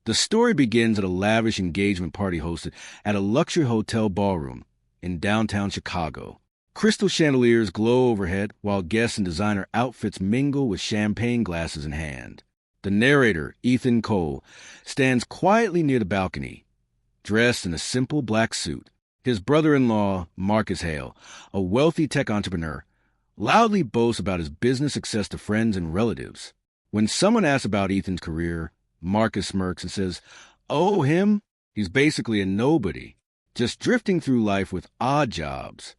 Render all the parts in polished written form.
The story begins at a lavish engagement party hosted at a luxury hotel ballroom in downtown Chicago. Crystal chandeliers glow overhead while guests in designer outfits mingle with champagne glasses in hand. The narrator, Ethan Cole, stands quietly near the balcony, dressed in a simple black suit. His brother-in-law, Marcus Hale, a wealthy tech entrepreneur, loudly boasts about his business success to friends and relatives. When someone asks about Ethan's career, Marcus smirks and says, "Oh, him? He's basically a nobody, just drifting through life with odd jobs."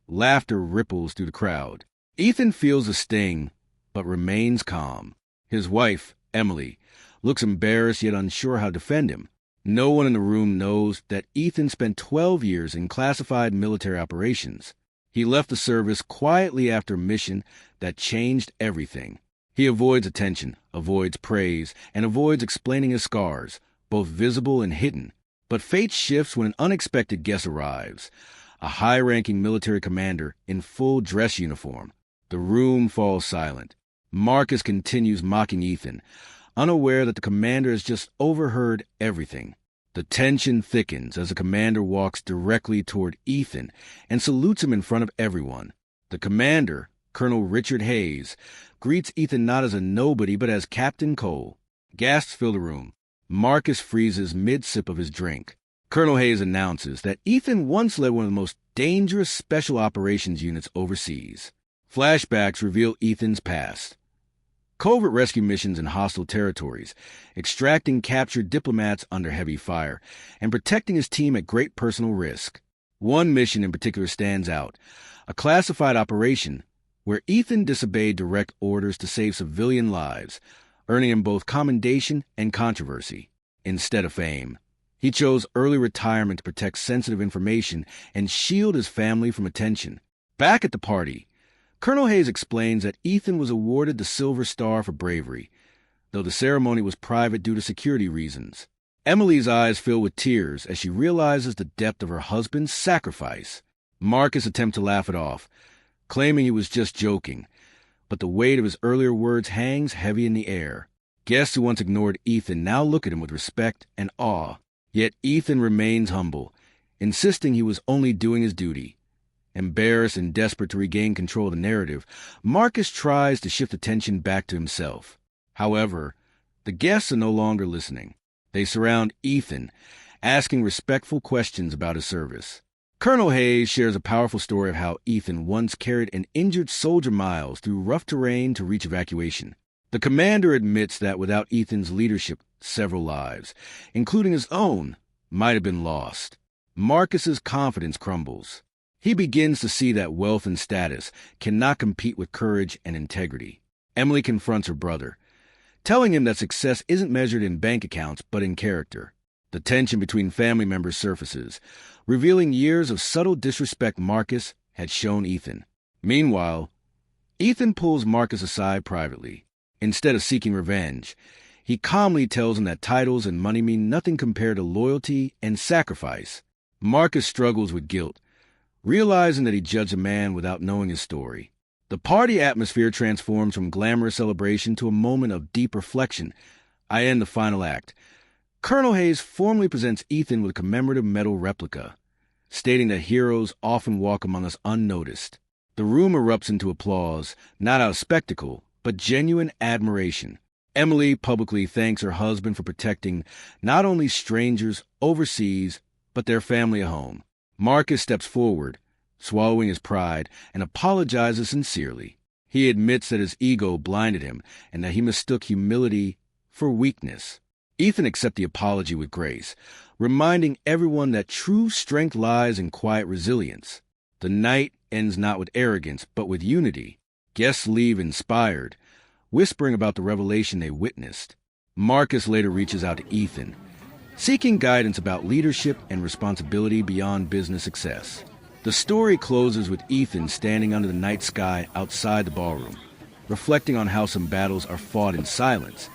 Laughter ripples through the crowd. Ethan feels the sting, but remains calm. His wife, Emily, looks embarrassed yet unsure how to defend him. No one in the room knows that Ethan spent 12 years in classified military operations. He left the service quietly after a mission that changed everything. He avoids attention, avoids praise, and avoids explaining his scars, both visible and hidden. But fate shifts when an unexpected guest arrives. A high-ranking military commander in full dress uniform. The room falls silent. Marcus continues mocking Ethan, unaware that the commander has just overheard everything. The tension thickens as the commander walks directly toward Ethan and salutes him in front of everyone. The commander, Colonel Richard Hayes, greets Ethan not as a nobody but as Captain Cole. Gasps fill the room. Marcus freezes mid-sip of his drink. Colonel Hayes announces that Ethan once led one of the most dangerous special operations units overseas. Flashbacks reveal Ethan's past. Covert rescue missions in hostile territories, extracting captured diplomats under heavy fire, and protecting his team at great personal risk. One mission in particular stands out, a classified operation where Ethan disobeyed direct orders to save civilian lives, earning him both commendation and controversy, instead of fame. He chose early retirement to protect sensitive information and shield his family from attention. Back at the party, Colonel Hayes explains that Ethan was awarded the Silver Star for bravery, though the ceremony was private due to security reasons. Emily's eyes fill with tears as she realizes the depth of her husband's sacrifice. Marcus attempts to laugh it off, claiming he was just joking, but the weight of his earlier words hangs heavy in the air. Guests who once ignored Ethan now look at him with respect and awe. Yet Ethan remains humble, insisting he was only doing his duty. Embarrassed and desperate to regain control of the narrative, Marcus tries to shift attention back to himself. However, the guests are no longer listening. They surround Ethan, asking respectful questions about his service. Colonel Hayes shares a powerful story of how Ethan once carried an injured soldier miles through rough terrain to reach evacuation. The commander admits that without Ethan's leadership, several lives, including his own, might have been lost. Marcus's confidence crumbles. He begins to see that wealth and status cannot compete with courage and integrity. Emily confronts her brother, telling him that success isn't measured in bank accounts but in character. The tension between family members surfaces, revealing years of subtle disrespect Marcus had shown Ethan. Meanwhile, Ethan pulls Marcus aside privately. Instead of seeking revenge, he calmly tells him that titles and money mean nothing compared to loyalty and sacrifice. Marcus struggles with guilt, realizing that he judged a man without knowing his story. The party atmosphere transforms from glamorous celebration to a moment of deep reflection. I end the final act. Colonel Hayes formally presents Ethan with a commemorative medal replica, stating that heroes often walk among us unnoticed. The room erupts into applause, not out of spectacle, but genuine admiration. Emily publicly thanks her husband for protecting not only strangers overseas, but their family at home. Marcus steps forward, swallowing his pride, and apologizes sincerely. He admits that his ego blinded him and that he mistook humility for weakness. Ethan accepts the apology with grace, reminding everyone that true strength lies in quiet resilience. The night ends not with arrogance, but with unity. Guests leave inspired, whispering about the revelation they witnessed. Marcus later reaches out to Ethan, seeking guidance about leadership and responsibility beyond business success. The story closes with Ethan standing under the night sky outside the ballroom, reflecting on how some battles are fought in silence,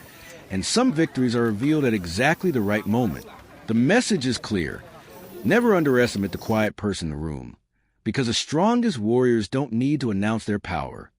and some victories are revealed at exactly the right moment. The message is clear. Never underestimate the quiet person in the room, because the strongest warriors don't need to announce their power.